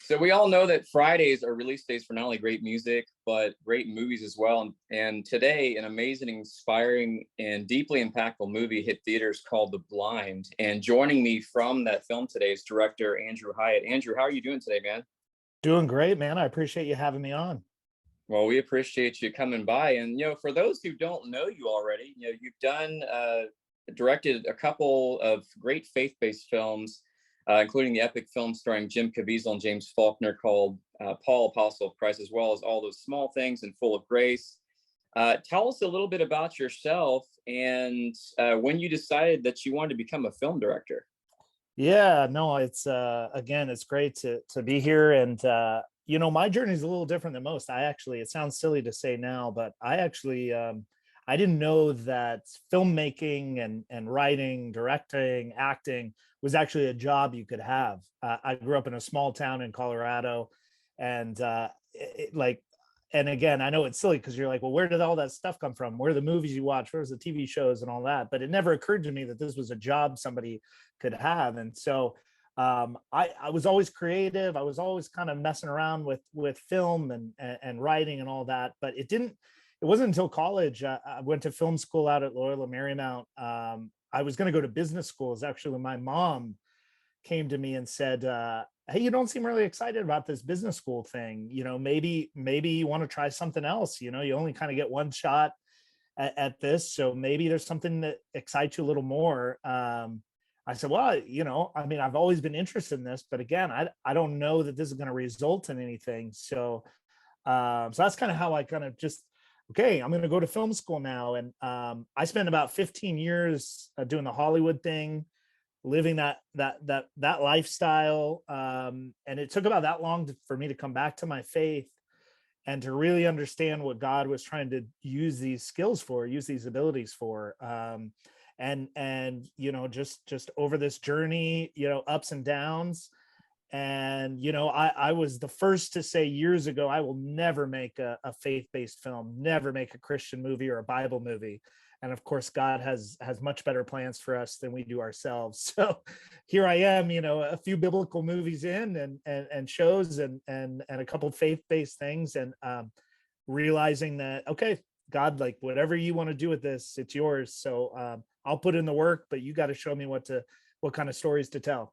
So we all know that Fridays are release days for not only great music, but great movies as well. And today, an amazing, inspiring, and deeply impactful movie hit theaters called The Blind. And joining me from that film today is director Andrew Hyatt. Andrew, how are you doing today, man? Doing great, man. I appreciate you having me on. Well, we appreciate you coming by. And, for those who don't know you already, you've directed a couple of great faith-based films, including the epic film starring Jim Caviezel and James Faulkner called Paul, Apostle of Christ, as well as All Those Small Things and Full of Grace. Tell us a little bit about yourself and when you decided that you wanted to become a film director. Yeah, no, it's again, it's great to be here. And my journey is a little different than most. It sounds silly to say now, but I didn't know that filmmaking and writing, directing, acting was actually a job you could have. I grew up in a small town in Colorado, and and again, I know it's silly because you're like, well, where did all that stuff come from? Where are the movies you watch? Where's the TV shows and all that? But it never occurred to me that this was a job somebody could have. And so I was always creative. I was always kind of messing around with film and writing and all that. But it wasn't until college. I went to film school out at Loyola Marymount. I was going to go to business school. Is actually when my mom came to me and said, hey, you don't seem really excited about this business school thing. Maybe you want to try something else. You only kind of get one shot at this. So maybe there's something that excites you a little more. I said, well, I've always been interested in this, but again, I don't know that this is going to result in anything. So that's kind of how I kind of just, okay, I'm going to go to film school now. And I spent about 15 years doing the Hollywood thing, living that lifestyle. And it took about that long for me to come back to my faith and to really understand what God was trying to use these skills for, use these abilities for. And just over this journey, ups and downs. And I was the first to say years ago, I will never make a faith-based film, never make a Christian movie or a Bible movie. And of course, God has much better plans for us than we do ourselves. So here I am, a few biblical movies in and shows and a couple of faith-based things, and realizing that, okay, God, like whatever you want to do with this, it's yours. So I'll put in the work, but you got to show me what kind of stories to tell.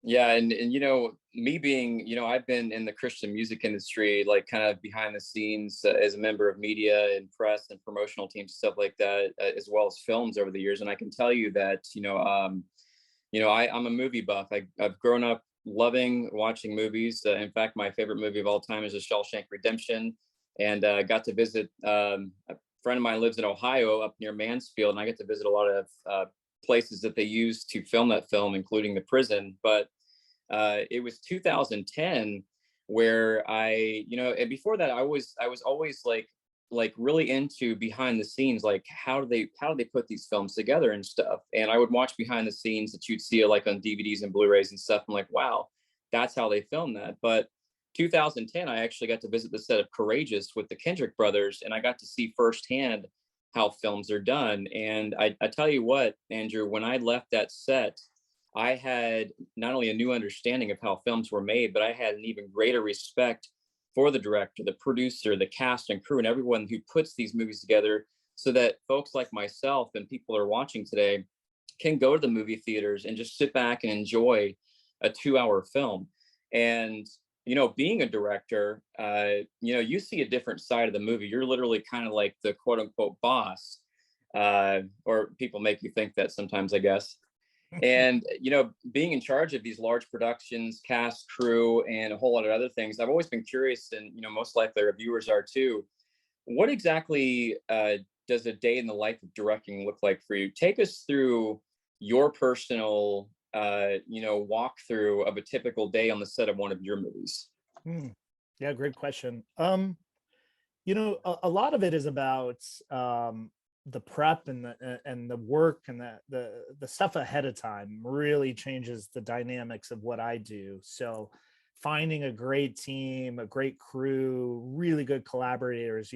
Yeah, and me being, I've been in the Christian music industry, like kind of behind the scenes as a member of media and press and promotional teams, stuff like that, as well as films over the years. And I can tell you that, I'm a movie buff. I've grown up loving watching movies. In fact, my favorite movie of all time is The Shawshank Redemption, and got to visit. A friend of mine lives in Ohio, up near Mansfield, and I get to visit a lot of places that they used to film that film, including the prison. But it was 2010 where and before that, I was always like really into behind the scenes, like how do they put these films together and stuff. And I would watch behind the scenes that you'd see like on DVDs and Blu-rays and stuff. I'm like, wow, that's how they filmed that. But 2010, I actually got to visit the set of Courageous with the Kendrick brothers, and I got to see firsthand how films are done. And I tell you what, Andrew, when I left that set, I had not only a new understanding of how films were made, but I had an even greater respect for the director, the producer, the cast and crew, and everyone who puts these movies together, so that folks like myself and people who are watching today can go to the movie theaters and just sit back and enjoy a 2-hour film. And being a director, you see a different side of the movie. You're literally kind of like the quote unquote boss, or people make you think that sometimes, I guess. And, being in charge of these large productions, cast, crew, and a whole lot of other things, I've always been curious, and, most likely our viewers are too. What exactly does a day in the life of directing look like for you? Take us through your personal, walkthrough of a typical day on the set of one of your movies. Yeah, great question. A lot of it is about the prep and the work and the stuff ahead of time really changes the dynamics of what I do. So finding a great team, a great crew, really good collaborators,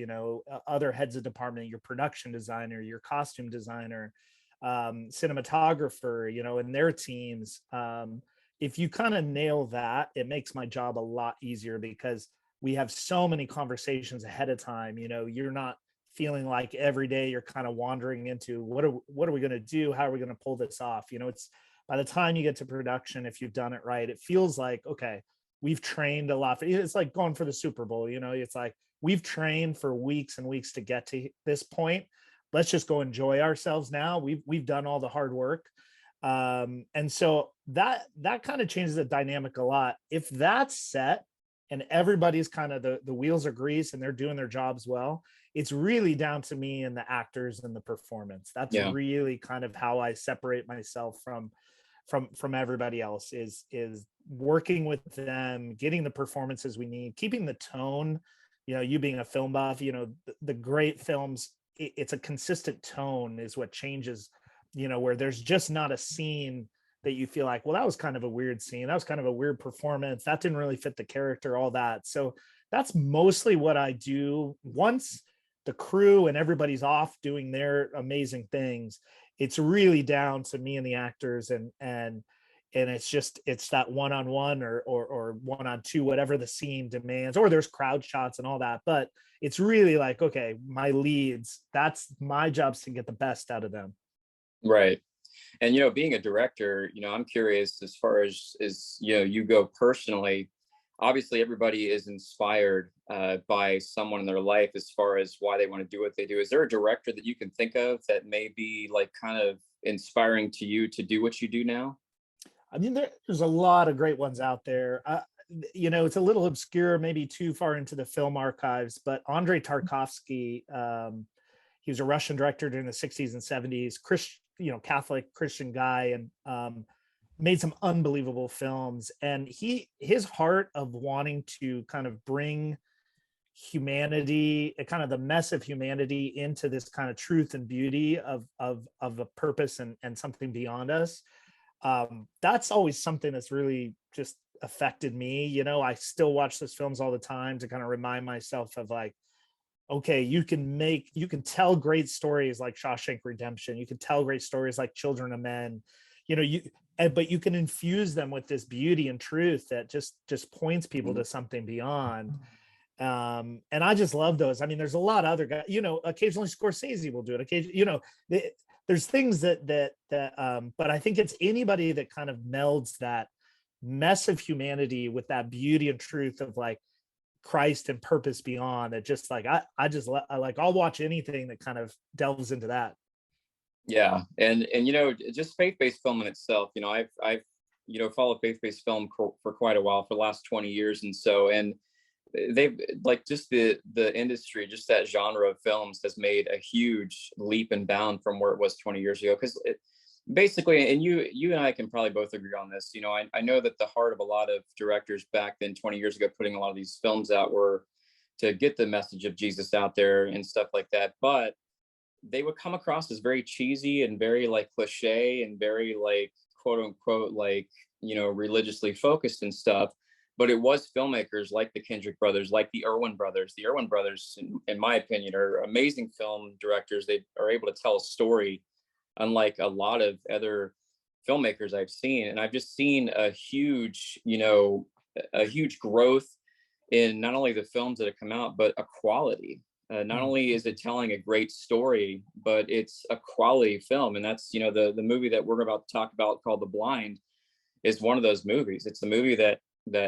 other heads of department, your production designer, your costume designer, cinematographer, and their teams, if you kind of nail that, it makes my job a lot easier, because we have so many conversations ahead of time. You're not feeling like every day you're kind of wandering into what are we going to do? How are we going to pull this off? It's by the time you get to production, if you've done it right, it feels like, okay, we've trained a lot. It's like going for the Super Bowl. It's like we've trained for weeks and weeks to get to this point. Let's just go enjoy ourselves now. We've done all the hard work. And so that kind of changes the dynamic a lot. If that's set and everybody's kind of the wheels are greased and they're doing their jobs well, it's really down to me and the actors and the performance. That's really kind of how I separate myself from everybody else, is working with them, getting the performances we need, keeping the tone. You being a film buff, the great films, it's a consistent tone is what changes, where there's just not a scene that you feel like, well, that was kind of a weird scene. That was kind of a weird performance. That didn't really fit the character, all that. So that's mostly what I do. Once the crew and everybody's off doing their amazing things, it's really down to me and the actors, and it's that one-on-one or one-on-two, whatever the scene demands, or there's crowd shots and all that. But it's really like, okay, my leads, that's my job's to get the best out of them. Right. And, being a director, I'm curious as far as you go personally. Obviously, everybody is inspired by someone in their life as far as why they want to do what they do. Is there a director that you can think of that may be like kind of inspiring to you to do what you do now? I mean, there's a lot of great ones out there. It's a little obscure, maybe too far into the film archives, but Andrei Tarkovsky, he was a Russian director during the 60s and 70s, Catholic Christian guy, and made some unbelievable films. And his heart of wanting to kind of bring humanity, kind of the mess of humanity, into this kind of truth and beauty of a purpose and something beyond us. That's always something that's really just affected me. I still watch those films all the time to kind of remind myself of like, okay, you can tell great stories like Shawshank Redemption. You can tell great stories like Children of Men, but you can infuse them with this beauty and truth that just points people to something beyond. And I just love those. I mean, there's a lot of other guys, occasionally Scorsese will do it. Occasionally, there's things that but I think it's anybody that kind of melds that mess of humanity with that beauty and truth of like Christ and purpose beyond. It just like I'll watch anything that kind of delves into that. Yeah, and just faith-based film in itself. I've followed faith-based film for quite a while, for the last 20 years, and they've like just the industry, just that genre of films has made a huge leap and bound from where it was 20 years ago. Because basically, and you and I can probably both agree on this. I know that the heart of a lot of directors back then, 20 years ago, putting a lot of these films out, were to get the message of Jesus out there and stuff like that. But they would come across as very cheesy and very like cliche and very like quote unquote like religiously focused and stuff. But it was filmmakers like the Kendrick brothers, like the Erwin brothers. The Erwin brothers, in my opinion, are amazing film directors. They are able to tell a story unlike a lot of other filmmakers I've seen. And I've just seen a huge growth in not only the films that have come out, but a quality. Not only is it telling a great story, but it's a quality film. And that's, the movie that we're about to talk about, called The Blind, is one of those movies. It's a movie that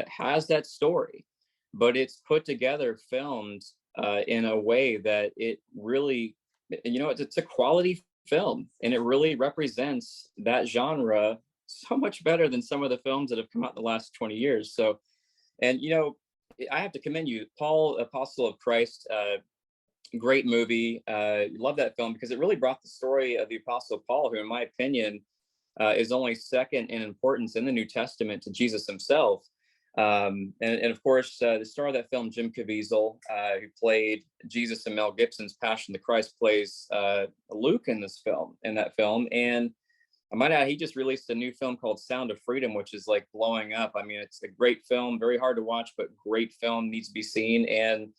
has that story, but it's put together, filmed in a way that it really, it's a quality film, and it really represents that genre so much better than some of the films that have come out in the last 20 years. So, and I have to commend you, Paul, Apostle of Christ. Great movie. Love that film because it really brought the story of the Apostle Paul, who in my opinion is only second in importance in the New Testament to Jesus himself. And of course, the star of that film, Jim Caviezel, who played Jesus in Mel Gibson's Passion of the Christ, plays Luke in that film. And I might add, he just released a new film called Sound of Freedom, which is like blowing up. I mean, it's a great film, very hard to watch, but great film, needs to be seen. And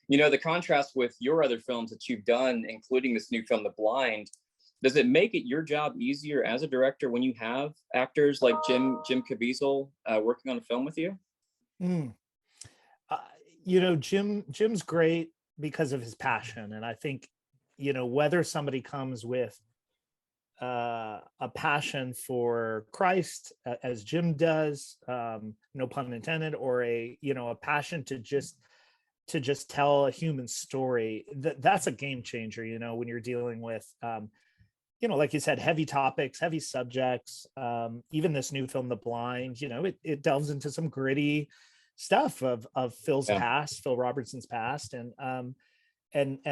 the contrast with your other films that you've done, including this new film, The Blind, does it make it your job easier as a director when you have actors like Jim Caviezel working on a film with you? Mm. Uh, Jim's great because of his passion, and I think whether somebody comes with a passion for Christ, as Jim does, no pun intended, or a passion to just tell a human story, that's a game changer. When you're dealing with like you said, heavy topics, heavy subjects. Even this new film, The Blind, it delves into some gritty stuff of Yeah, Phil Robertson's past, and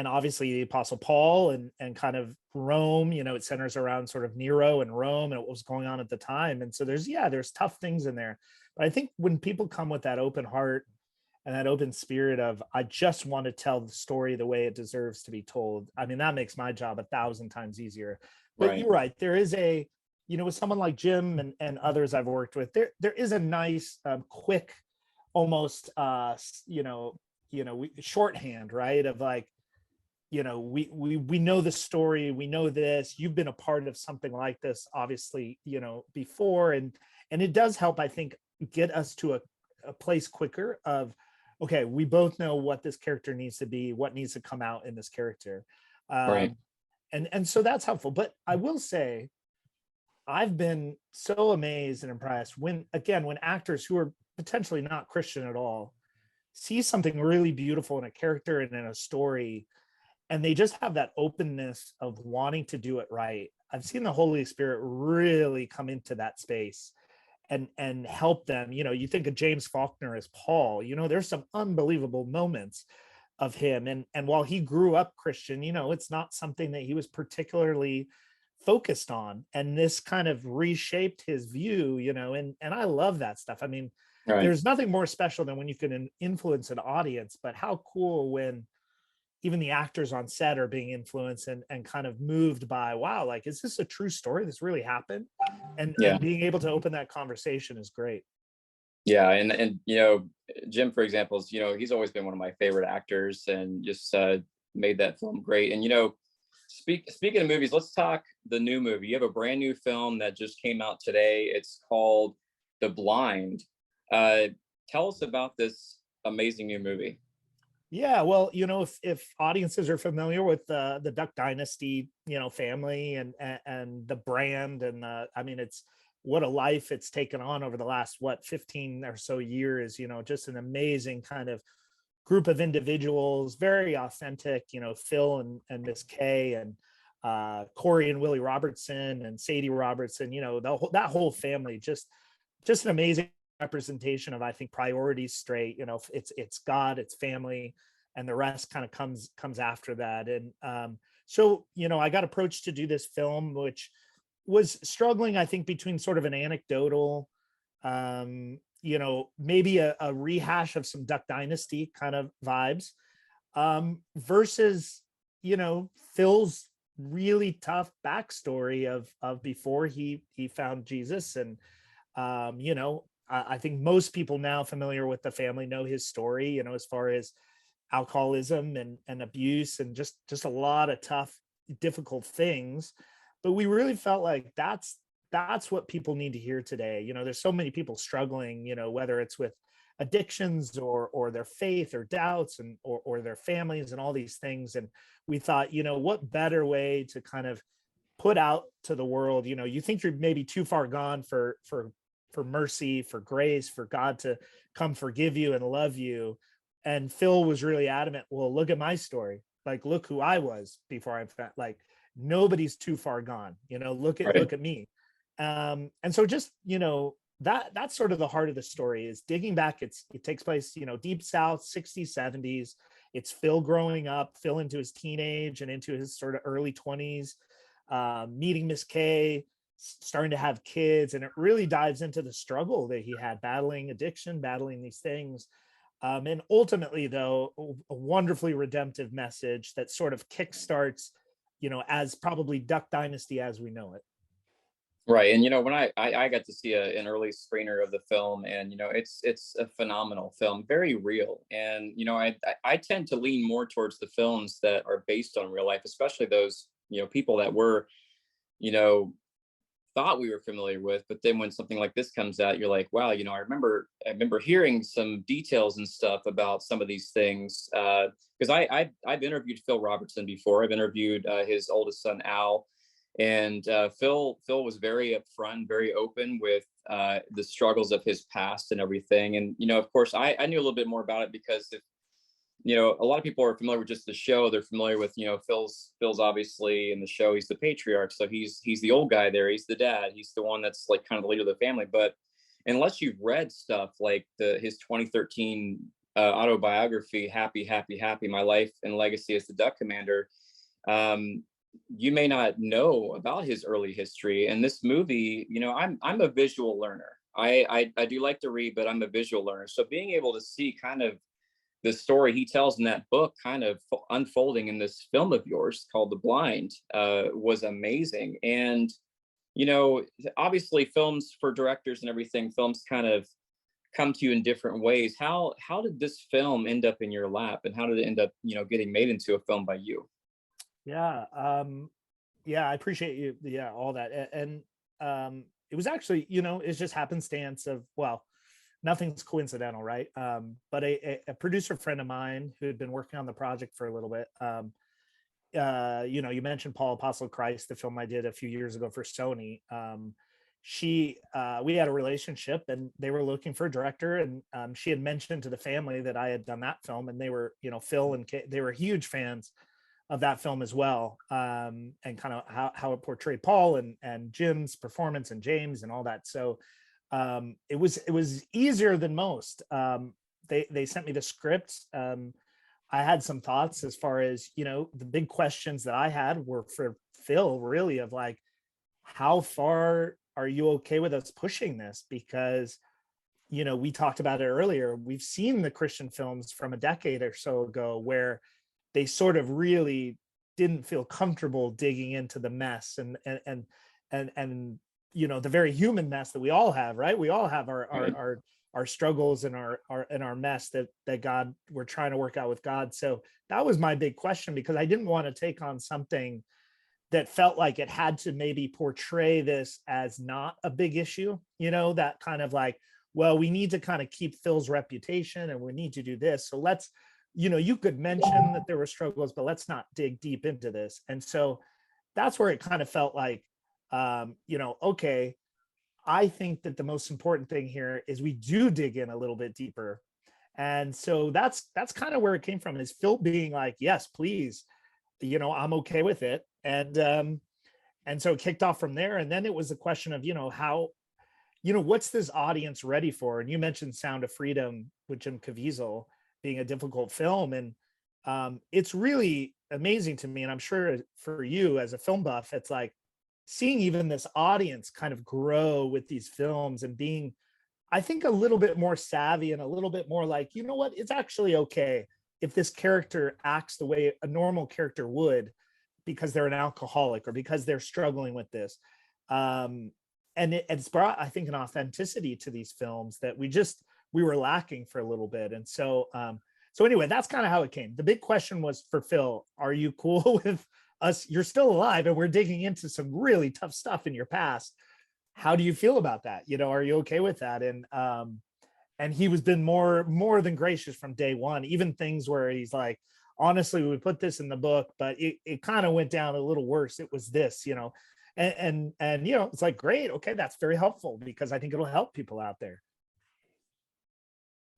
obviously the Apostle Paul and kind of Rome. It centers around sort of Nero and Rome and what was going on at the time. And so there's tough things in there. But I think when people come with that open heart and that open spirit of, I just want to tell the story the way it deserves to be told, I mean, that makes my job 1,000 times easier. But right. you're right, there is with someone like Jim and others I've worked with, there is a nice quick, almost shorthand, right, of like, we know the story, we know this, you've been a part of something like this, obviously, before, and it does help, I think, get us to a place quicker of, okay, we both know what this character needs to be, what needs to come out in this character. Right. And so that's helpful. But I will say, I've been so amazed and impressed when actors who are potentially not Christian at all see something really beautiful in a character and in a story, and they just have that openness of wanting to do it right. I've seen the Holy Spirit really come into that space and help them. You think of James Faulkner as Paul, there's some unbelievable moments of him. And while he grew up Christian, it's not something that he was particularly focused on. And this kind of reshaped his view, and I love that stuff. I mean, Right. there's nothing more special than when you can influence an audience, but how cool when even the actors on set are being influenced and kind of moved by, wow, like, is this a true story? This really happened? Yeah. And being able to open that conversation is great. Yeah. And Jim, for example, is, he's always been one of my favorite actors and just made that film great. And, speaking of movies, let's talk the new movie. You have a brand new film that just came out today. It's called The Blind. Uh, Tell us about this amazing new movie. Yeah, well, if audiences are familiar with the Duck Dynasty, family and the brand, and I mean, it's what a life it's taken on over the last 15 or so years. Just an amazing kind of group of individuals, very authentic. Phil and Miss Kay and Corey and Willie Robertson and Sadie Robertson. That whole family, just an amazing representation of, I think, priorities straight. It's God, it's family, and the rest kind of comes after that. And so I got approached to do this film, which was struggling, I think, between sort of an anecdotal, maybe a rehash of some Duck Dynasty kind of vibes, versus Phil's really tough backstory of before he found Jesus. And I think most people now familiar with the family know his story, as far as alcoholism and abuse and just a lot of tough, difficult things. But we really felt like that's what people need to hear today. There's so many people struggling, whether it's with addictions or their faith or doubts and or their families and all these things. And we thought, what better way to kind of put out to the world, you think you're maybe too far gone for mercy, for grace, for God to come forgive you and love you. And Phil was really adamant, well, look at my story. Like, look who I was before I found, like, nobody's too far gone, look Right. at me. And so just, that's sort of the heart of the story, is digging back. It takes place, deep South, 60s, 70s. It's Phil growing up, Phil into his teenage and into his sort of early 20s, meeting Miss Kay, starting to have kids. And it really dives into the struggle that he had battling addiction, battling these things. And ultimately, though, a wonderfully redemptive message that sort of kickstarts, as probably Duck Dynasty as we know it. Right. And when I got to see an early screener of the film, and it's a phenomenal film, very real. And I tend to lean more towards the films that are based on real life, especially those people that were you know, thought we were familiar with. But then when something like this comes out, you're like, wow, I remember hearing some details and stuff about some of these things. Because I've interviewed Phil Robertson before. I've interviewed his oldest son Al, and Phil was very upfront, very open with the struggles of his past and everything. And of course, I knew a little bit more about it because if a lot of people are familiar with just the show. They're familiar with, Phil's obviously in the show, he's the patriarch. So he's the old guy there. He's the dad. He's the one that's like kind of the leader of the family. But unless you've read stuff like his 2013 autobiography, Happy, Happy, Happy, My Life and Legacy as the Duck Commander, you may not know about his early history. And this movie, I'm a visual learner. I do like to read, but I'm a visual learner. So being able to see kind of the story he tells in that book kind of unfolding in this film of yours called The Blind was amazing. And, obviously films for directors and everything, films kind of come to you in different ways. How did this film end up in your lap, and how did it end up, getting made into a film by you? Yeah. Yeah, I appreciate you. Yeah, all that. And it was actually, it's just happenstance of, well, nothing's coincidental, right? But a producer friend of mine who had been working on the project for a little bit, you mentioned Paul Apostle Christ, the film I did a few years ago for Sony. We had a relationship, and they were looking for a director, and she had mentioned to the family that I had done that film, and they were, Phil and Kay, they were huge fans of that film as well, and kind of how it portrayed Paul and Jim's performance and James and all that. So it was easier than most. They sent me the script. I had some thoughts as far as, the big questions that I had were for Phil, really, of like, how far are you okay with us pushing this? Because, we talked about it earlier. We've seen the Christian films from a decade or so ago where they sort of really didn't feel comfortable digging into the mess and the very human mess that we all have, right? We all have our struggles and our mess that God, we're trying to work out with God. So that was my big question, because I didn't want to take on something that felt like it had to maybe portray this as not a big issue, that kind of like, well, we need to kind of keep Phil's reputation and we need to do this. So let's, you could mention that there were struggles, but let's not dig deep into this. And so that's where it kind of felt like, okay, I think that the most important thing here is we do dig in a little bit deeper. And so that's kind of where it came from, is Phil being like, yes, please, I'm okay with it. And so it kicked off from there. And then it was a question of, how, what's this audience ready for? And you mentioned Sound of Freedom with Jim Caviezel being a difficult film. And it's really amazing to me. And I'm sure for you as a film buff, it's like seeing even this audience kind of grow with these films and being, I think, a little bit more savvy and a little bit more like, what, it's actually okay if this character acts the way a normal character would, because they're an alcoholic or because they're struggling with this. And it's brought, I think, an authenticity to these films that we were lacking for a little bit. And so, so anyway, that's kind of how it came. The big question was for Phil, are you cool with us? You're still alive and we're digging into some really tough stuff in your past. How do you feel about that? Are you okay with that? And he was been more than gracious from day one, even things where he's like, honestly, we put this in the book, but it kind of went down a little worse. It was this, and it's like, great. Okay. That's very helpful, because I think it'll help people out there.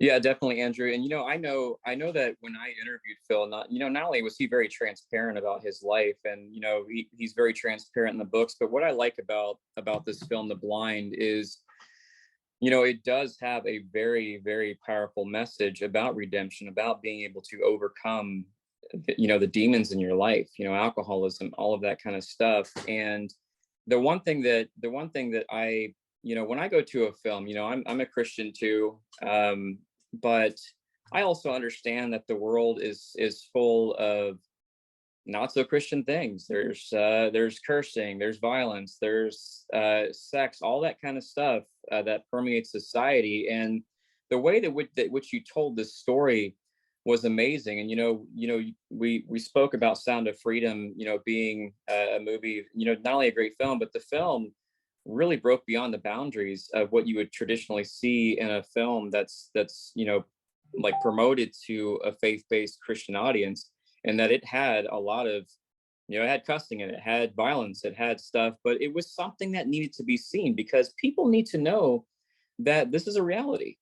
Yeah, definitely, Andrew. And I know that when I interviewed Phil, not only was he very transparent about his life, and he's very transparent in the books, but what I like about this film, The Blind, is it does have a very, very powerful message about redemption, about being able to overcome the demons in your life, alcoholism, all of that kind of stuff. And the one thing that I, when I go to a film, I'm a Christian too. But I also understand that the world is full of not so Christian things. There's cursing, there's violence, there's sex, all that kind of stuff that permeates society. And the way that which you told this story was amazing. And we spoke about Sound of Freedom, being a movie, not only a great film, but the film really broke beyond the boundaries of what you would traditionally see in a film that's like promoted to a faith-based Christian audience, and that it had a lot of, it had cussing in it, it had violence, it had stuff, but it was something that needed to be seen because people need to know that this is a reality.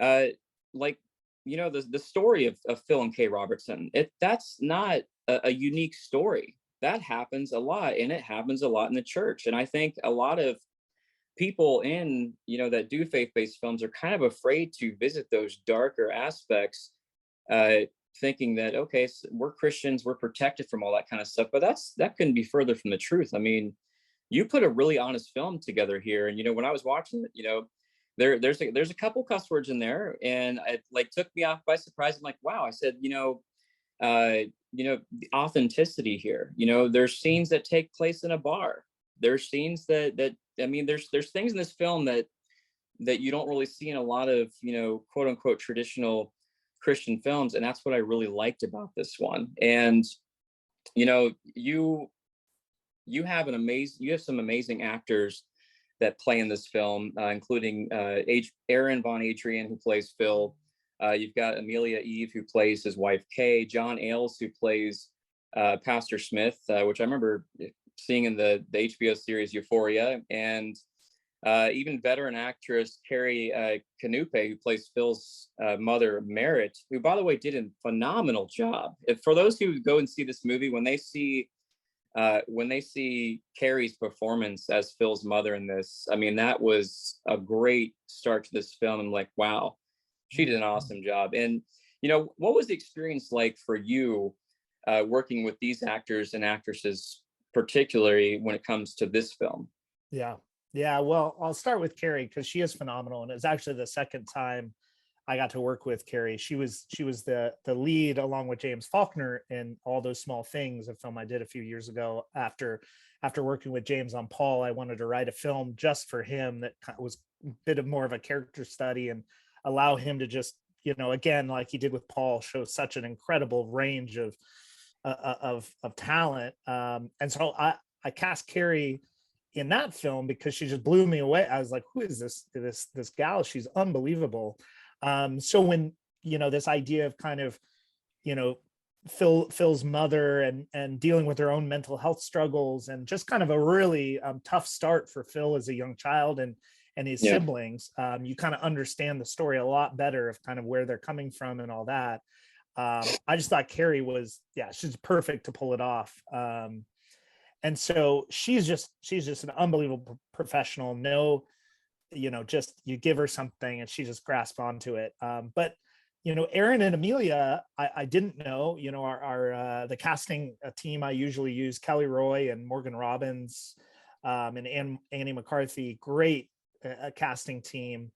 Like, the story of Phil and Kay Robertson, that's not a unique story. That happens a lot, and it happens a lot in the church. And I think a lot of people that do faith-based films are kind of afraid to visit those darker aspects, uh, thinking that, okay, so we're Christians, we're protected from all that kind of stuff. But that couldn't be further from the truth. I mean, you put a really honest film together here, and when I was watching it, there's a couple cuss words in there, and it like took me off by surprise. I'm like, wow. I said, the authenticity here. There's scenes that take place in a bar. There's scenes that I mean, there's things in this film that you don't really see in a lot of quote unquote traditional Christian films, and that's what I really liked about this one. And you have some amazing actors that play in this film, including Aron Von Adrian, who plays Phil. You've got Amelia Eve, who plays his wife Kay. John Ailes, who plays Pastor Smith, which I remember seeing in the HBO series Euphoria, and even veteran actress Carrie Canupe, who plays Phil's mother Merritt, who, by the way, did a phenomenal job. For those who go and see this movie, when they see Carrie's performance as Phil's mother in this, I mean, that was a great start to this film. And like, wow, she did an awesome job. And, what was the experience like for you working with these actors and actresses, particularly when it comes to this film? Yeah. Well, I'll start with Carrie because she is phenomenal. And it's actually the second time I got to work with Carrie. She was the lead along with James Faulkner in All Those Small Things, a film I did a few years ago. After working with James on Paul, I wanted to write a film just for him that was a bit of more of a character study and allow him to just, again, like he did with Paul, show such an incredible range of talent. And so I cast Carrie in that film because she just blew me away. I was like, who is this gal? She's unbelievable. So when, this idea of kind of, Phil's mother and dealing with her own mental health struggles and just kind of a really tough start for Phil as a young child and his siblings, you kind of understand the story a lot better of kind of where they're coming from and all that. I just thought Carrie she's perfect to pull it off. And so she's just an unbelievable professional. No, just you give her something and she just grasps onto it. But Aron and Amelia, I didn't know. Our the casting team I usually use, Kelly Roy and Morgan Robbins, and Annie McCarthy, great casting team.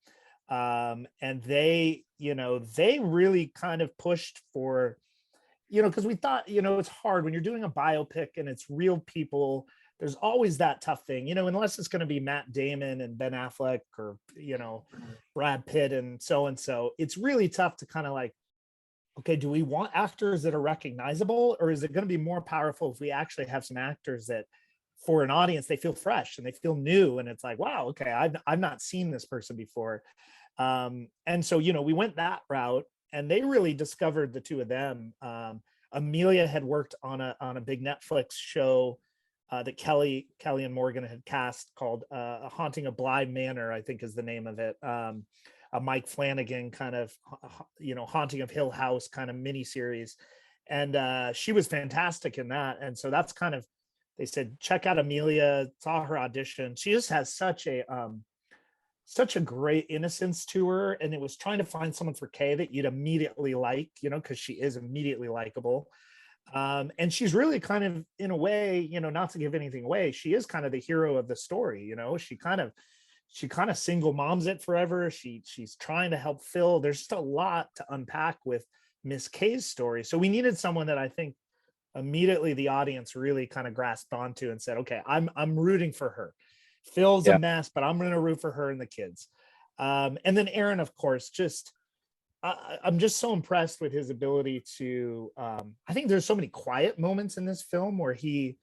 And they really kind of pushed for, because we thought, it's hard when you're doing a biopic and it's real people. There's always that tough thing, unless it's going to be Matt Damon and Ben Affleck or, Brad Pitt and so. It's really tough to kind of like, okay, do we want actors that are recognizable, or is it going to be more powerful if we actually have some actors that for an audience, they feel fresh and they feel new. And it's like, wow, okay, I've not seen this person before. And so, we went that route. And they really discovered the two of them. Amelia had worked on a big Netflix show that Kelly and Morgan had cast called A Haunting of Bly Manor, I think is the name of it. A Mike Flanagan kind of, Haunting of Hill House kind of miniseries. And she was fantastic in that. And so that's kind of, they said, check out Amelia, saw her audition. She just has such a great innocence to her, and it was trying to find someone for Kay that you'd immediately like, because she is immediately likable. And she's really kind of, in a way, not to give anything away, she is kind of the hero of the story. She kind of single moms it forever. She's trying to help Phil. There's just a lot to unpack with Miss Kay's story. So we needed someone that I think immediately the audience really kind of grasped onto and said, okay, I'm rooting for her. Phil's a mess, but I'm going to root for her and the kids. And then Aron, of course, just I'm just so impressed with his ability to. I think there's so many quiet moments in this film where he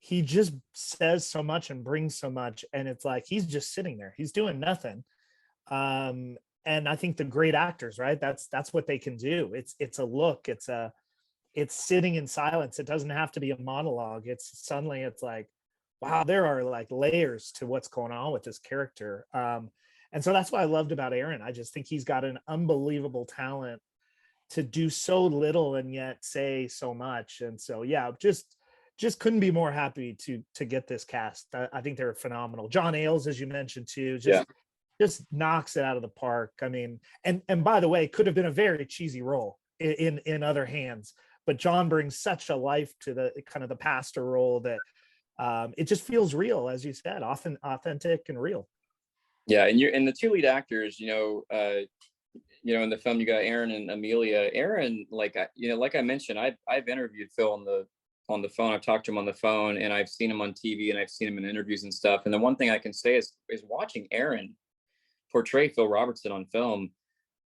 just says so much and brings so much, and it's like he's just sitting there, he's doing nothing. And I think the great actors, right? That's what they can do. It's a look. It's sitting in silence. It doesn't have to be a monologue. It's suddenly it's like, wow, there are like layers to what's going on with this character. And so that's what I loved about Aron. I just think he's got an unbelievable talent to do so little and yet say so much. And so yeah, just couldn't be more happy to get this cast. I think they're phenomenal. John Ailes, as you mentioned too, just knocks it out of the park. I mean, and by the way, could have been a very cheesy role in other hands, but John brings such a life to the kind of the pastor role that it just feels real, as you said, often authentic and real. Yeah, and the two lead actors, in the film, you got Aron and Amelia. Aron, like I mentioned, I've interviewed Phil on the phone. I've talked to him on the phone, and I've seen him on TV, and I've seen him in interviews and stuff. And the one thing I can say is watching Aron portray Phil Robertson on film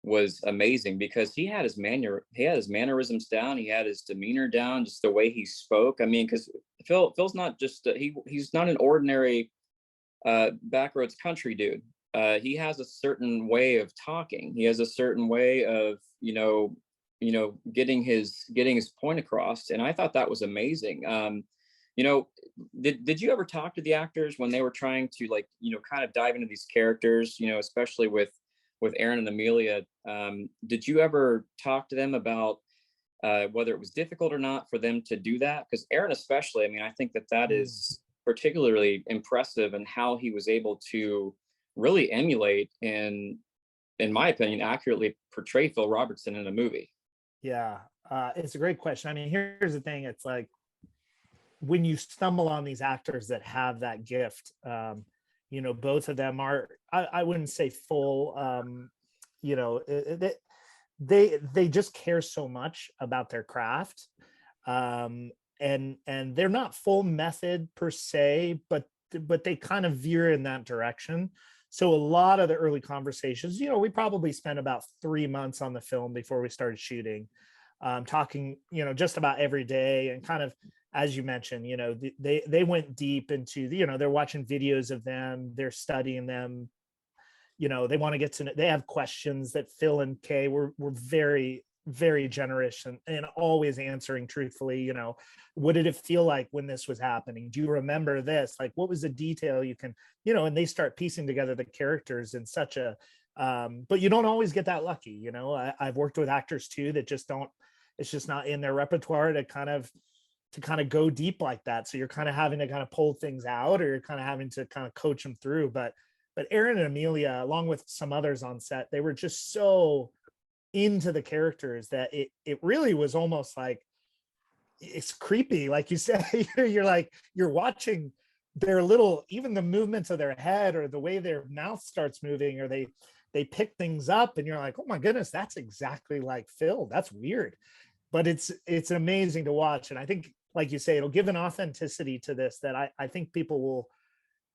was amazing, because he had his mannerisms down, he had his demeanor down, just the way he spoke. I mean, because Phil's not just he's not an ordinary backroads country dude. He has a certain way of talking. He has a certain way of getting his point across, and I thought that was amazing. Did you ever talk to the actors when they were trying to kind of dive into these characters, especially with Aron and Amelia? Did you ever talk to them about whether it was difficult or not for them to do that? Because Aron especially, I mean, I think that is particularly impressive, and how he was able to really emulate and, in my opinion, accurately portray Phil Robertson in a movie. Yeah, it's a great question. I mean, here's the thing. It's like when you stumble on these actors that have that gift, both of them are, I wouldn't say full, they just care so much about their craft. And they're not full method per se, but they kind of veer in that direction. So a lot of the early conversations, we probably spent about 3 months on the film before we started shooting, talking, just about every day, and kind of, as you mentioned, they went deep into they're watching videos of them, they're studying them, they want to get to know, they have questions that Phil and Kay were very, very generous and always answering truthfully. What did it feel like when this was happening? Do you remember this? Like, what was the detail you can, and they start piecing together the characters in such a, but you don't always get that lucky. I've worked with actors too that just don't, it's just not in their repertoire to kind of go deep like that. So you're kind of having to kind of pull things out, or you're kind of having to kind of coach them through. But Aron and Amelia, along with some others on set, they were just so into the characters that it really was almost like, it's creepy. Like you say, you're watching their little, even the movements of their head or the way their mouth starts moving, or they pick things up, and you're like, oh my goodness, that's exactly like Phil. That's weird. But it's amazing to watch. And I think, like you say, it'll give an authenticity to this that I think people will,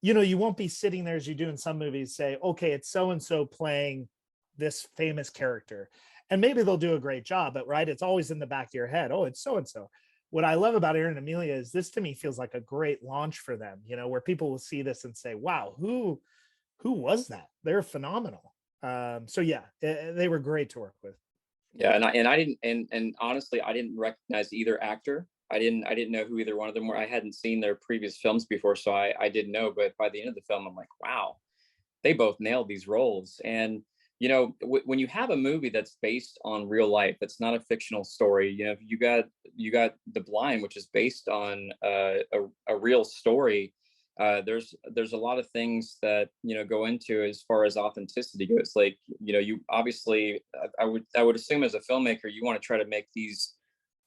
you won't be sitting there as you do in some movies, say, okay, it's so-and-so playing this famous character, and maybe they'll do a great job, but right, it's always in the back of your head, oh, it's so-and-so. What I love about Aron and Amelia is this, to me, feels like a great launch for them, where people will see this and say, wow, who was that? They're phenomenal. So yeah, they were great to work with. Yeah, and I didn't, and honestly, I didn't recognize either actor. I didn't know who either one of them were. I hadn't seen their previous films before, so I didn't know. But by the end of the film, I'm like, wow, they both nailed these roles. And when you have a movie that's based on real life, that's not a fictional story. You got The Blind, which is based on a real story. There's a lot of things that go into as far as authenticity goes. Like you obviously, I would assume as a filmmaker, you want to try to make these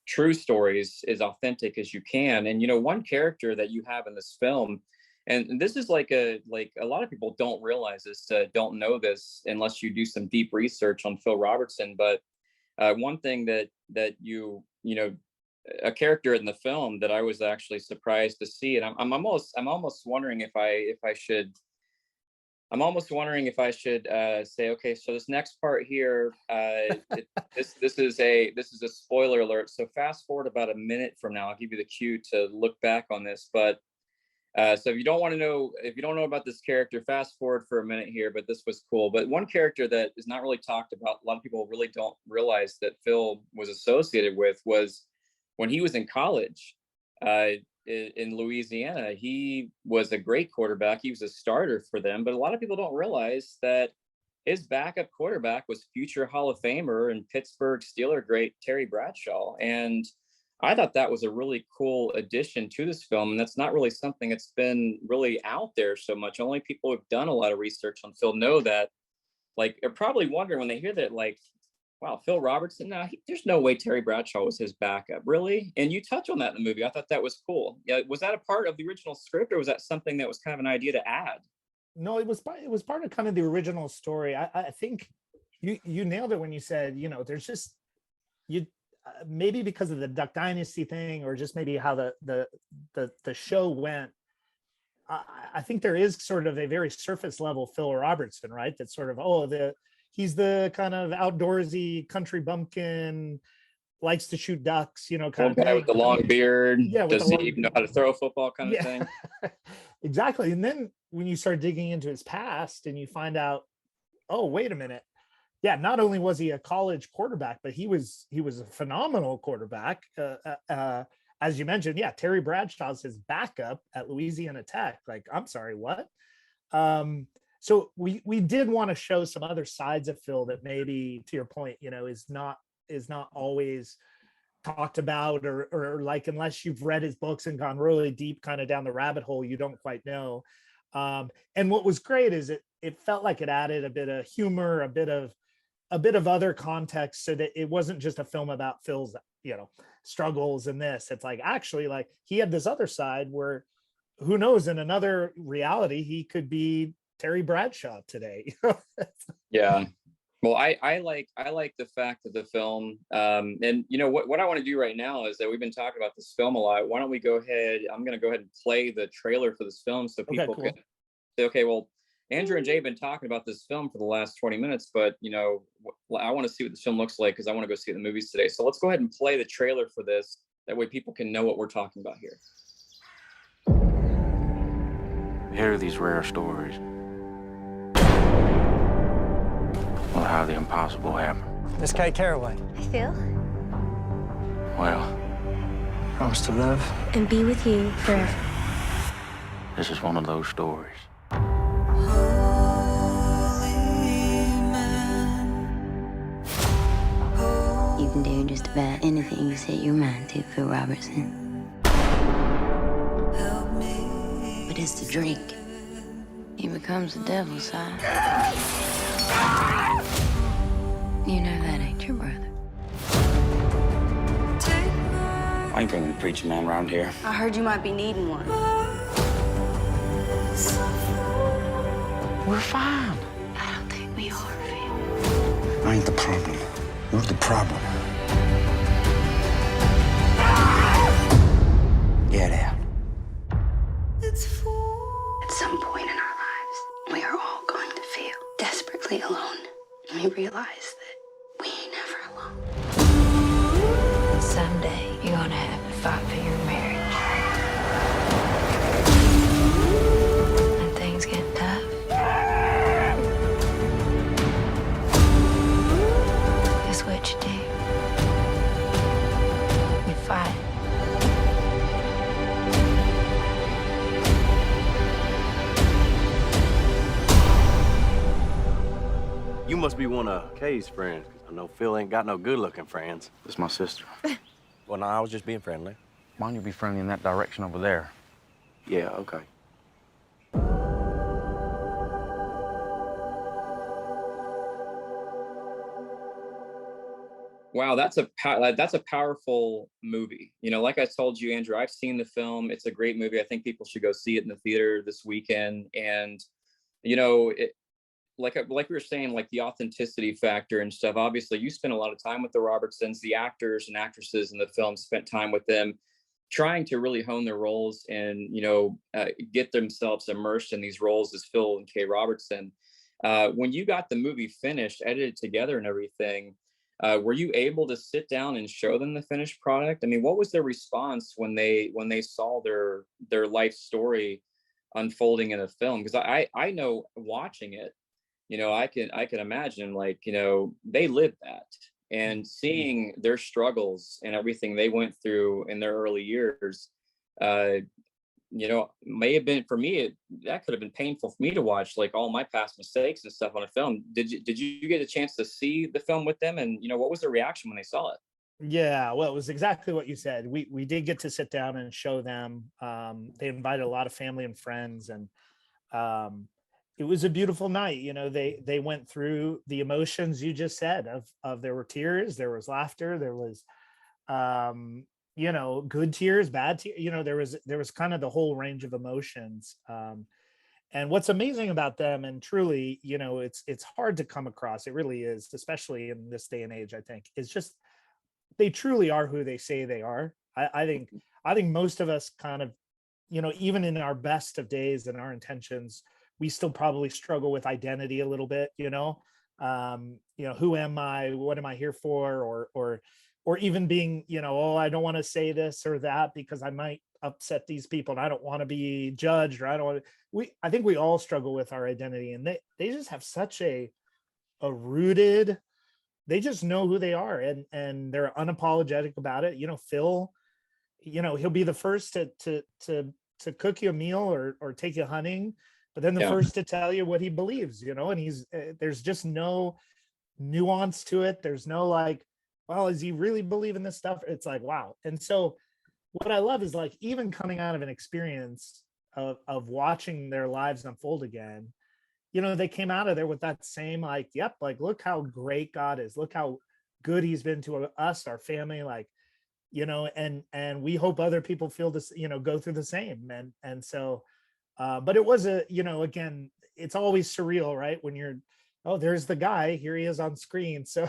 true stories as authentic as you can. And one character that you have in this film, and this is like a lot of people don't realize this, don't know this unless you do some deep research on Phil Robertson. But one thing that a character in the film that I was actually surprised to see, and I'm almost wondering if I should I'm almost wondering if I should say, okay, so this next part here, this is a spoiler alert. So fast forward about a minute from now, I'll give you the cue to look back on this. But so if you don't want to know, if you don't know about this character, fast forward for a minute here. But this was cool. But one character that is not really talked about, a lot of people really don't realize that Phil was associated with, was when he was in college. In Louisiana, he was a great quarterback. He was a starter for them, but a lot of people don't realize that his backup quarterback was future Hall of Famer and Pittsburgh Steeler great Terry Bradshaw. And I thought that was a really cool addition to this film. And that's not really something that's been really out there so much. Only people who've done a lot of research on Phil know that. Like, are probably wondering when they hear that, like, wow, Phil Robertson. No, there's no way Terry Bradshaw was his backup, really. And you touch on that in the movie. I thought that was cool. Yeah, was that a part of the original script, or was that something that was kind of an idea to add? No, it was part of kind of the original story. I think you nailed it when you said, you know, there's just maybe because of the Duck Dynasty thing, or just maybe how the show went. I think there is sort of a very surface level Phil Robertson, right? That's sort of, he's the kind of outdoorsy country bumpkin, likes to shoot ducks, you know, kind of guy with the long beard. Yeah, does he even know how to throw a football, kind of thing? Exactly. And then when you start digging into his past and you find out, oh, wait a minute. Yeah, not only was he a college quarterback, but he was a phenomenal quarterback. As you mentioned, yeah, Terry Bradshaw's his backup at Louisiana Tech. Like, I'm sorry, what? So we did want to show some other sides of Phil that maybe, to your point, you know, is not always talked about, or like, unless you've read his books and gone really deep kind of down the rabbit hole, you don't quite know. And what was great is it felt like it added a bit of humor, a bit of other context, so that it wasn't just a film about Phil's, you know, struggles in this. It's like, actually, like, he had this other side where, who knows, in another reality, he could be Terry Bradshaw today. Yeah. Well, I like the fact of the film, and you know what I want to do right now is that we've been talking about this film a lot. Why don't we go ahead? I'm going to go ahead and play the trailer for this film so people can say, okay, well, Andrew and Jay have been talking about this film for the last 20 minutes, but you know, I want to see what this film looks like because I want to go see the movies today. So let's go ahead and play the trailer for this. That way people can know what we're talking about here. Hear these rare stories. Well, how the impossible happened. Miss Kay Caraway. Hi, Phil. Well, Promise to love And be with you forever. this is one of those stories. You can do just about anything you set your mind to, Phil Robertson. But it's the drink. He becomes the devil's side. You know that ain't your brother. I ain't bringing a preacher man around here. I heard you might be needing one. We're fine. I don't think we are, Phil. I ain't the problem. You're the problem. Get out. At some point in our lives, we are all going to feel desperately alone. And we realize that we ain't never alone. Someday, you're gonna have to fight for your marriage. And things get tough. Guess what you do? You fight. You must be one of Kay's friends. I know Phil ain't got no good-looking friends. This is my sister. Well, no, I was just being friendly. Why don't you be friendly in that direction over there? Yeah, okay. Wow, that's a powerful movie. You know, like I told you, Andrew, I've seen the film. It's a great movie. I think people should go see it in the theater this weekend. And you know, like we were saying, like the authenticity factor and stuff. Obviously, you spent a lot of time with the Robertsons. The actors and actresses in the film spent time with them. trying to really hone their roles and, get themselves immersed in these roles as Phil and Kay Robertson. When you got the movie finished, edited together and everything, were you able to sit down and show them the finished product? I mean, what was their response when they saw their life story unfolding in a film? Because I know watching it, I can imagine, like, they lived that, and seeing their struggles and everything they went through in their early years, may have been, for me, that could have been painful for me to watch, like all my past mistakes and stuff on a film. Did you get a chance to see the film with them, and what was their reaction when they saw it? Yeah, well, it was exactly what you said. We did get to sit down and show them. They invited a lot of family and friends, and it was a beautiful night. They went through the emotions you just said of there were tears, there was laughter, there was good tears, bad tears. There was kind of the whole range of emotions. And what's amazing about them, and truly, it's hard to come across, it really is, especially in this day and age, I think, is just they truly are who they say they are. I think most of us kind of, even in our best of days and our intentions, we still probably struggle with identity a little bit. Who am I? What am I here for? Or even being, oh, I don't want to say this or that because I might upset these people and I don't want to be judged, or I don't want to. I think we all struggle with our identity, and they just have such a rooted. They just know who they are, and they're unapologetic about it. Phil, he'll be the first to cook you a meal or take you hunting, but then the first to tell you what he believes, and he's there's just no nuance to it. There's no like, well, is he really believing this stuff? It's like, wow. And so what I love is, like, even coming out of an experience of watching their lives unfold again, they came out of there with that same, like, yep, like, look how great God is. Look how good he's been to us, our family, like, and we hope other people feel this, go through the same. And so, but it was again, it's always surreal, right? When you're, oh, there's the guy, here he is on screen. So,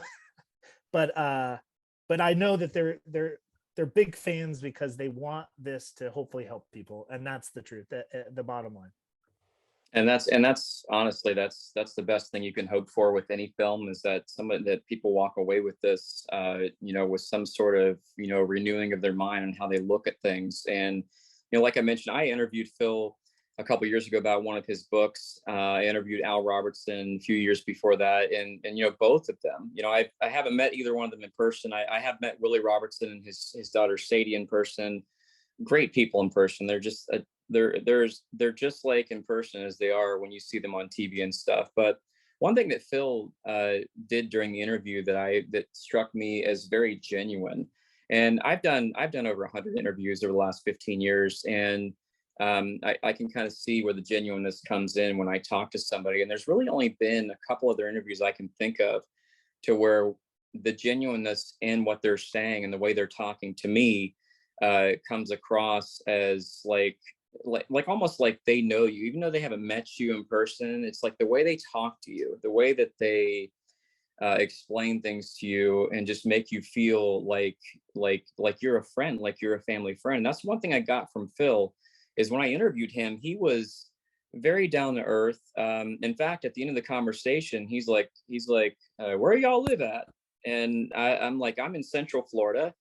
but I know that they're big fans because they want this to hopefully help people. And that's the truth, the bottom line. And that's honestly, that's the best thing you can hope for with any film, is that that people walk away with this, with some sort of, renewing of their mind and how they look at things. And, like I mentioned, I interviewed Phil a couple of years ago about one of his books. I interviewed Al Robertson a few years before that. And both of them, I haven't met either one of them in person. I have met Willie Robertson and his daughter Sadie in person. Great people in person. They're just they're just like in person as they are when you see them on TV and stuff. But one thing that Phil did during the interview that struck me as very genuine, and I've done over 100 interviews over the last 15 years, and I can kind of see where the genuineness comes in when I talk to somebody. And there's really only been a couple other interviews I can think of to where the genuineness in what they're saying and the way they're talking to me comes across as like almost like they know you, even though they haven't met you in person. It's like the way they talk to you, the way that they explain things to you, and just make you feel like you're a friend, like you're a family friend. And that's one thing I got from Phil, is when I interviewed him, he was very down to earth. In fact, at the end of the conversation, he's like, where y'all live at? And I'm like, I'm in Central Florida.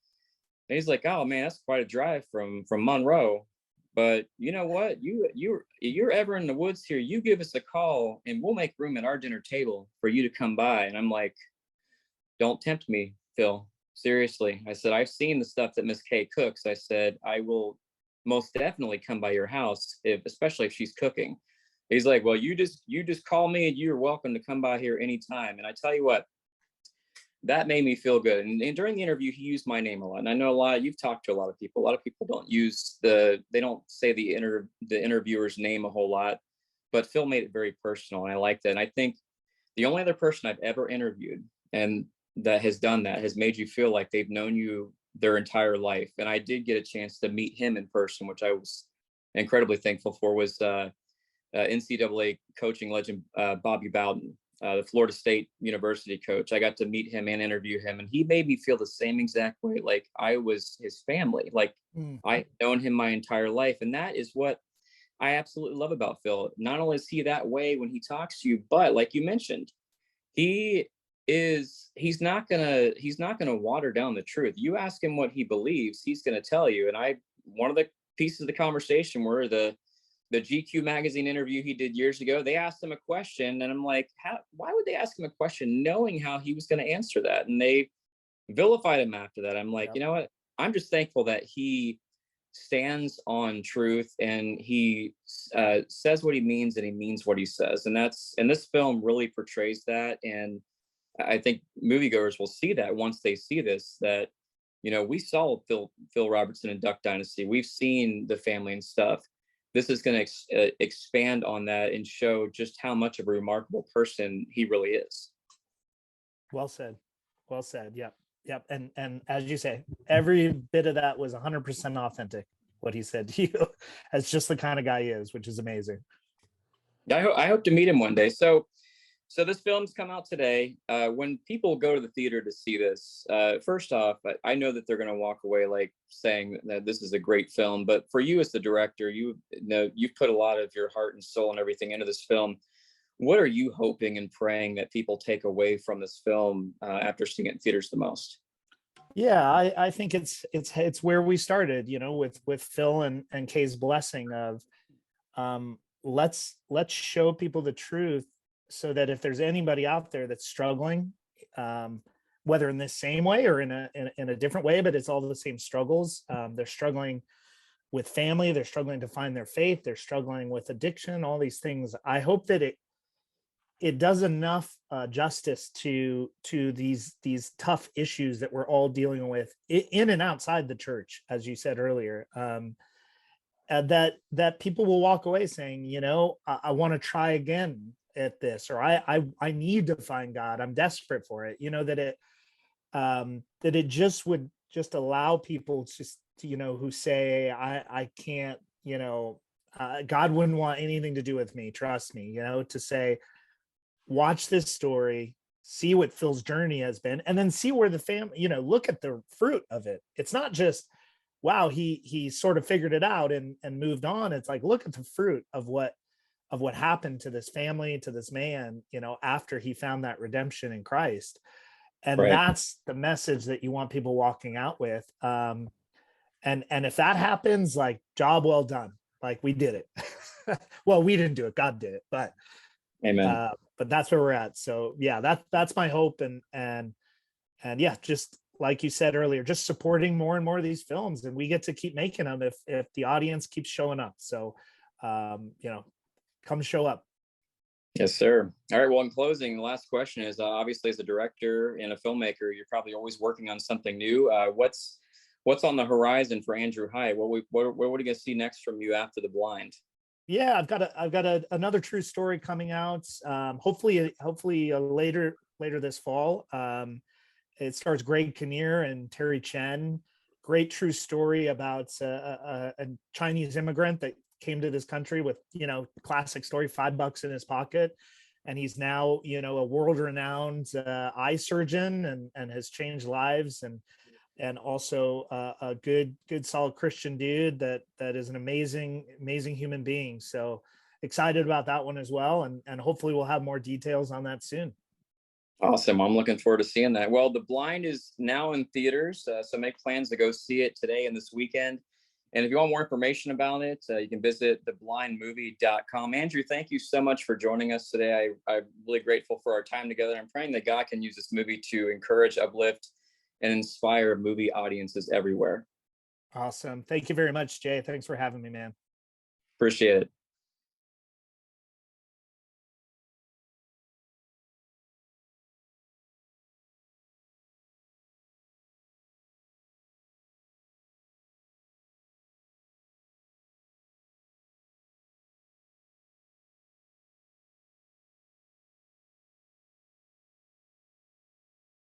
And he's like, oh man, that's quite a drive from Monroe. But you know what? You're ever in the woods here, you give us a call and we'll make room at our dinner table for you to come by. And I'm like, don't tempt me, Phil. Seriously. I said, I've seen the stuff that Miss Kay cooks. I said, I will most definitely come by your house, especially if she's cooking. He's like, well, you just call me and you're welcome to come by here anytime. And I tell you what, that made me feel good. And during the interview, he used my name a lot. And I know you've talked to a lot of people. A lot of people they don't say the interviewer's name a whole lot, but Phil made it very personal. And I like that. And I think the only other person I've ever interviewed and that has done that has made you feel like they've known you their entire life. And I did get a chance to meet him in person, which I was incredibly thankful for, was NCAA coaching legend Bobby Bowden. the Florida State University coach. I got to meet him and interview him, and he made me feel the same exact way, like I was his family. Like I've known him my entire life, and that is what I absolutely love about Phil. Not only is he that way when he talks to you, but like you mentioned, he's not gonna water down the truth. You ask him what he believes, he's gonna tell you. And one of the pieces of the conversation were the GQ magazine interview he did years ago. They asked him a question, and I'm like, why would they ask him a question knowing how he was going to answer that? And they vilified him after that. I'm like, you know what? I'm just thankful that he stands on truth, and he says what he means, and he means what he says. And this film really portrays that. And I think moviegoers will see that once they see this, that, we saw Phil Robertson in Duck Dynasty. We've seen the family and stuff. This is going to expand on that and show just how much of a remarkable person he really is. Well said. Yep. And as you say, every bit of that was 100% authentic. What he said to you, as just the kind of guy he is, which is amazing. I hope to meet him one day. So this film's come out today. When people go to the theater to see this, first off, I know that they're going to walk away like saying that this is a great film. But for you as the director, you've put a lot of your heart and soul and everything into this film. What are you hoping and praying that people take away from this film after seeing it in theaters the most? Yeah, I think it's where we started, with Phil and Kay's blessing of let's show people the truth, so that if there's anybody out there that's struggling, whether in this same way or in a different way, but it's all the same struggles. They're struggling with family, they're struggling to find their faith, they're struggling with addiction, all these things. I hope that it does enough justice to these tough issues that we're all dealing with in and outside the church, as you said earlier. That people will walk away saying, I want to try again at this, or I need to find God. I'm desperate for it. That it just would just allow people to who say, I can't, God wouldn't want anything to do with me. Trust me, to say, watch this story, see what Phil's journey has been, and then see where the family, look at the fruit of it. It's not just, wow, he sort of figured it out and moved on. It's like, look at the fruit of what happened to this family, to this man, after he found that redemption in Christ. And right. That's the message that you want people walking out with. And if that happens, like, job well done. Like, we did it. Well, we didn't do it. God did it, but amen. But that's where we're at. So yeah, that's my hope. And yeah, just like you said earlier, just supporting more and more of these films, and we get to keep making them if the audience keeps showing up. So, come show up. Yes, sir. All right. Well, in closing, the last question is, obviously as a director and a filmmaker, you're probably always working on something new. What's on the horizon for Andrew Hyatt? What are we going to see next from you after The Blind? Yeah, I've got another true story coming out. Hopefully later this fall. It stars Greg Kinnear and Terry Chen. Great true story about a Chinese immigrant that came to this country with, classic story, $5 in his pocket. And he's now, a world-renowned eye surgeon and has changed lives, and also a good, solid Christian dude that is an amazing human being. So excited about that one as well. And hopefully we'll have more details on that soon. Awesome. I'm looking forward to seeing that. Well, The Blind is now in theaters, so make plans to go see it today and this weekend. And if you want more information about it, you can visit theblindmovie.com. Andrew, thank you so much for joining us today. I'm really grateful for our time together. I'm praying that God can use this movie to encourage, uplift, and inspire movie audiences everywhere. Awesome. Thank you very much, Jay. Thanks for having me, man. Appreciate it.